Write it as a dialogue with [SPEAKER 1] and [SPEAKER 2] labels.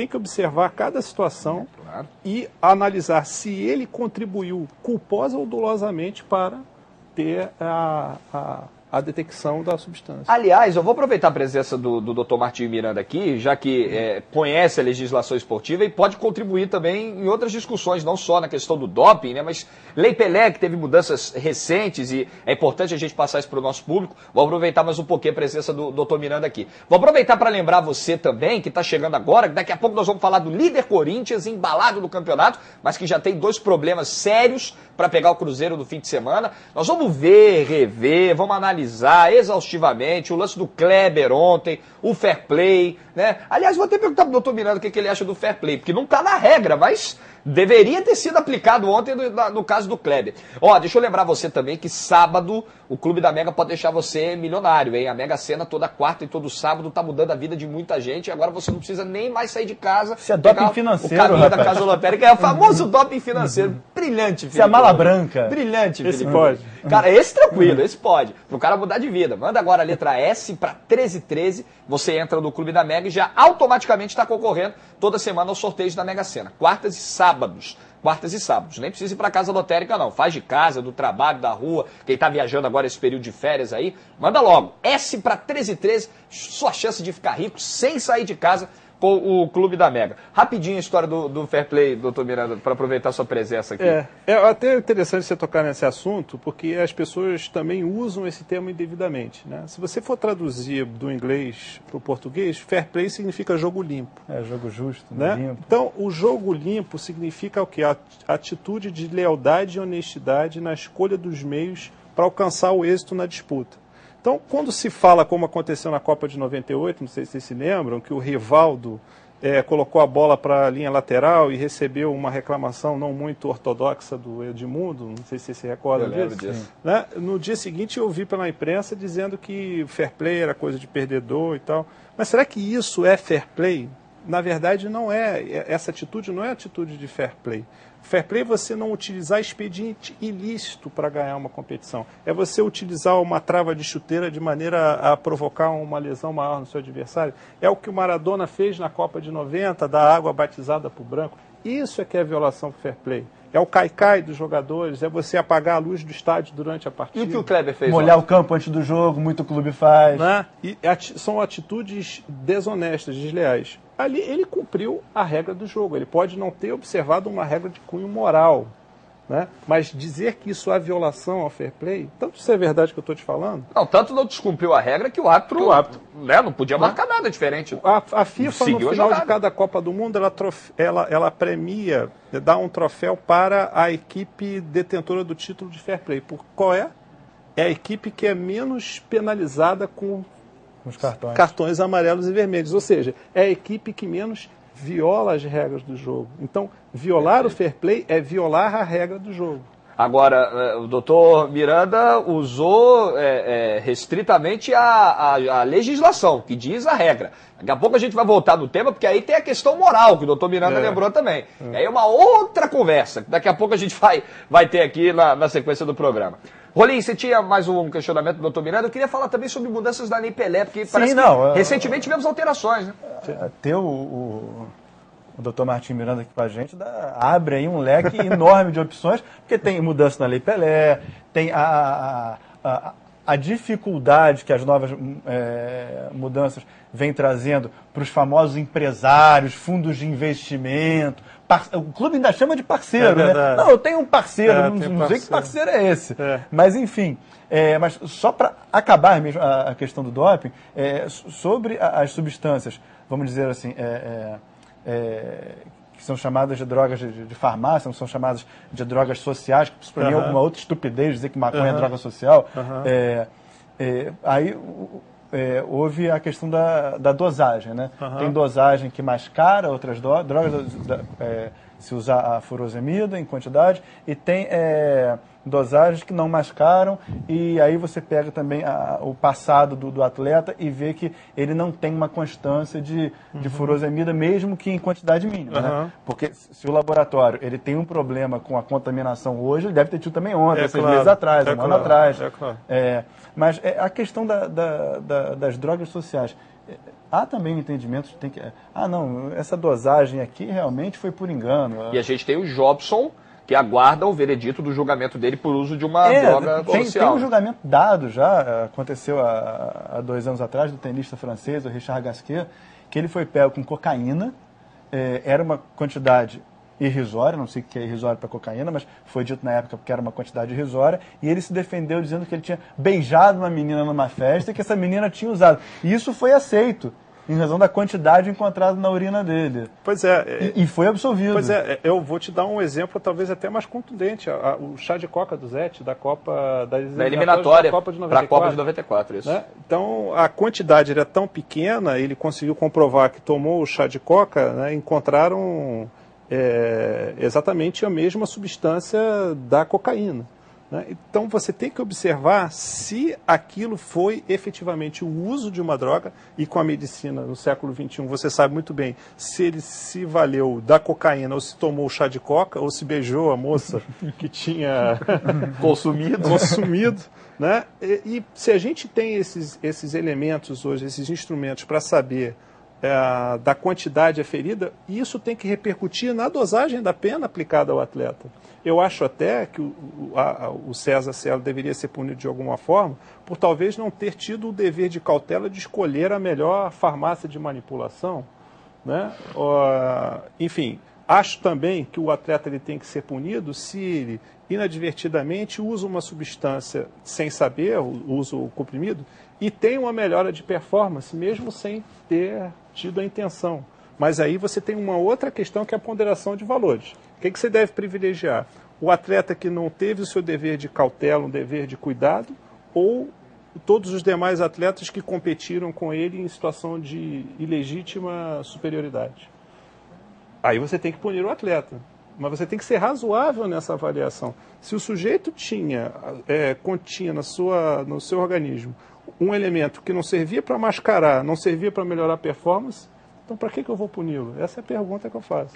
[SPEAKER 1] tem que observar cada situação e analisar se ele contribuiu culposa ou dolosamente para ter a detecção da substância.
[SPEAKER 2] Aliás, eu vou aproveitar a presença do Dr. Martinho Miranda aqui, já que conhece a legislação esportiva e pode contribuir também em outras discussões, não só na questão do doping, né, mas Lei Pelé, que teve mudanças recentes e é importante a gente passar isso para o nosso público. Vou aproveitar mais um pouquinho a presença do Dr. Miranda aqui. Vou aproveitar para lembrar você também, que está chegando agora, que daqui a pouco nós vamos falar do líder Corinthians, embalado no campeonato, mas que já tem 2 problemas sérios para pegar o Cruzeiro no fim de semana. Nós vamos ver, rever, vamos analisar exaustivamente o lance do Kleber ontem, o fair play, né? Aliás, vou até perguntar pro doutor Miranda o que ele acha do fair play, porque não tá na regra, mas deveria ter sido aplicado ontem no caso do Kleber. Ó, deixa eu lembrar você também que sábado o Clube da Mega pode deixar você milionário, hein? A Mega Sena toda quarta e todo sábado tá mudando a vida de muita gente e agora você não precisa nem mais sair de casa.
[SPEAKER 3] Isso é doping financeiro,
[SPEAKER 2] o caminho
[SPEAKER 3] rapaz.
[SPEAKER 2] da casa lotérica é o famoso doping financeiro. Brilhante, Felipe.
[SPEAKER 3] Isso é mala branca.
[SPEAKER 2] Brilhante, Felipe.
[SPEAKER 1] Esse pode.
[SPEAKER 2] Cara, esse tranquilo, esse pode. Pro cara mudar de vida. Manda agora a letra S para 1313. Você entra no Clube da Mega e já automaticamente está concorrendo toda semana aos sorteios da Mega Sena. Quartas e sábados. Quartas e sábados. Nem precisa ir para casa lotérica, não. Faz de casa, do trabalho, da rua. Quem tá viajando agora esse período de férias aí, manda logo. S para 1313. Sua chance de ficar rico sem sair de casa com o Clube da Mega. Rapidinho a história do Fair Play, doutor Miranda, para aproveitar sua presença aqui.
[SPEAKER 1] É até interessante você tocar nesse assunto, porque as pessoas também usam esse termo indevidamente, né? Se você for traduzir do inglês para o português, fair play significa jogo limpo.
[SPEAKER 3] É, jogo justo,
[SPEAKER 1] né?
[SPEAKER 3] limpo.
[SPEAKER 1] Então, o jogo limpo significa o quê? A atitude de lealdade e honestidade na escolha dos meios para alcançar o êxito na disputa. Então, quando se fala, como aconteceu na Copa de 98, não sei se vocês se lembram, que o Rivaldo colocou a bola para a linha lateral e recebeu uma reclamação não muito ortodoxa do Edmundo, não sei se vocês se recordam disso. Né? No dia seguinte eu ouvi pela imprensa dizendo que fair play era coisa de perdedor e tal. Mas será que isso é fair play? Na verdade, não é. Essa atitude não é atitude de fair play. Fair play é você não utilizar expediente ilícito para ganhar uma competição. É você utilizar uma trava de chuteira de maneira a provocar uma lesão maior no seu adversário. É o que o Maradona fez na Copa de 90, da água batizada para o branco. Isso é que é violação do fair play. É o cai-cai dos jogadores, é você apagar a luz do estádio durante a partida.
[SPEAKER 2] E o que o Kleber fez?
[SPEAKER 3] Molhar o campo antes do jogo, muito clube faz.
[SPEAKER 1] Né? E são atitudes desonestas, desleais. Ali ele cumpriu a regra do jogo. Ele pode não ter observado uma regra de cunho moral, né? Mas dizer que isso é violação ao fair play, tanto isso é verdade que eu estou te falando.
[SPEAKER 2] Não, tanto não descumpriu a regra que o árbitro né, não podia marcar nada diferente.
[SPEAKER 1] A FIFA, no final de cada Copa do Mundo, ela premia, dá um troféu para a equipe detentora do título de fair play. Qual é? É a equipe que é menos penalizada com
[SPEAKER 3] os cartões
[SPEAKER 1] amarelos e vermelhos. Ou seja, é a equipe que menos viola as regras do jogo. Então, violar o fair play é violar a regra do jogo.
[SPEAKER 2] Agora, o doutor Miranda usou restritamente a legislação, que diz a regra. Daqui a pouco a gente vai voltar no tema, porque aí tem a questão moral, que o doutor Miranda lembrou também. Aí é uma outra conversa, que daqui a pouco a gente vai ter aqui na sequência do programa. Rolim, você tinha mais um questionamento do doutor Miranda? Eu queria falar também sobre mudanças da Lei Pelé, porque parece que recentemente tivemos alterações, né?
[SPEAKER 3] Ter o doutor Martinho Miranda aqui com a gente abre aí um leque enorme de opções, porque tem mudança na Lei Pelé, tem a dificuldade que as novas mudanças vêm trazendo para os famosos empresários, fundos de investimento. O clube ainda chama de parceiro, né? Não, eu tenho um parceiro, não sei que parceiro é esse. Mas, enfim, mas só para acabar mesmo a questão do doping, sobre as substâncias, vamos dizer assim, que são chamadas de drogas de farmácia, não são chamadas de drogas sociais, que isso para mim é alguma outra estupidez dizer que maconha é droga social. Aí houve a questão da dosagem, né? Tem dosagem que mascara outras drogas, se usar a furosemida em quantidade, e tem dosagens que não mascaram, e aí você pega também o passado do atleta e vê que ele não tem uma constância de furosemida, mesmo que em quantidade mínima, né? Porque se o laboratório ele tem um problema com a contaminação hoje, ele deve ter tido também ontem, 6 meses atrás, um ano atrás. Mas a questão das drogas sociais, há também um entendimento de tem que... não, essa dosagem aqui realmente foi por engano.
[SPEAKER 2] E a gente tem o Jobson, que aguarda o veredito do julgamento dele por uso de uma droga
[SPEAKER 3] tem um julgamento dado já, aconteceu há 2 anos atrás, do tenista francês, o Richard Gasquet, que ele foi pego com cocaína, era uma quantidade irrisória, não sei o que é irrisório para cocaína, mas foi dito na época porque era uma quantidade irrisória, e ele se defendeu dizendo que ele tinha beijado uma menina numa festa e que essa menina tinha usado. E isso foi aceito, em razão da quantidade encontrada na urina dele.
[SPEAKER 1] Pois é.
[SPEAKER 3] E foi absolvido.
[SPEAKER 1] Pois é, eu vou te dar um exemplo talvez até mais contundente. O chá de coca do Zete, da Copa da
[SPEAKER 2] eliminatória
[SPEAKER 1] da Copa de 94.
[SPEAKER 2] Para a Copa de 94, isso.
[SPEAKER 1] Né? Então, a quantidade era tão pequena, ele conseguiu comprovar que tomou o chá de coca, né, encontraram exatamente a mesma substância da cocaína. Né? Então você tem que observar se aquilo foi efetivamente o uso de uma droga, e com a medicina no século XXI você sabe muito bem se ele se valeu da cocaína ou se tomou chá de coca ou se beijou a moça que tinha consumido. Né? E se a gente tem esses elementos hoje, esses instrumentos para saber da quantidade aferida, isso tem que repercutir na dosagem da pena aplicada ao atleta. Eu acho até que o César Cielo deveria ser punido de alguma forma por talvez não ter tido o dever de cautela de escolher a melhor farmácia de manipulação. Né? Enfim, acho também que o atleta ele tem que ser punido se ele inadvertidamente usa uma substância sem saber, usa o comprimido, e tem uma melhora de performance, mesmo sem ter tido a intenção. Mas aí você tem uma outra questão que é a ponderação de valores. O que você deve privilegiar? O atleta que não teve o seu dever de cautela, um dever de cuidado, ou todos os demais atletas que competiram com ele em situação de ilegítima superioridade? Aí você tem que punir o atleta. Mas você tem que ser razoável nessa avaliação. Se o sujeito continha no seu organismo um elemento que não servia para mascarar, não servia para melhorar a performance, então para que eu vou puni-lo? Essa é a pergunta que eu faço.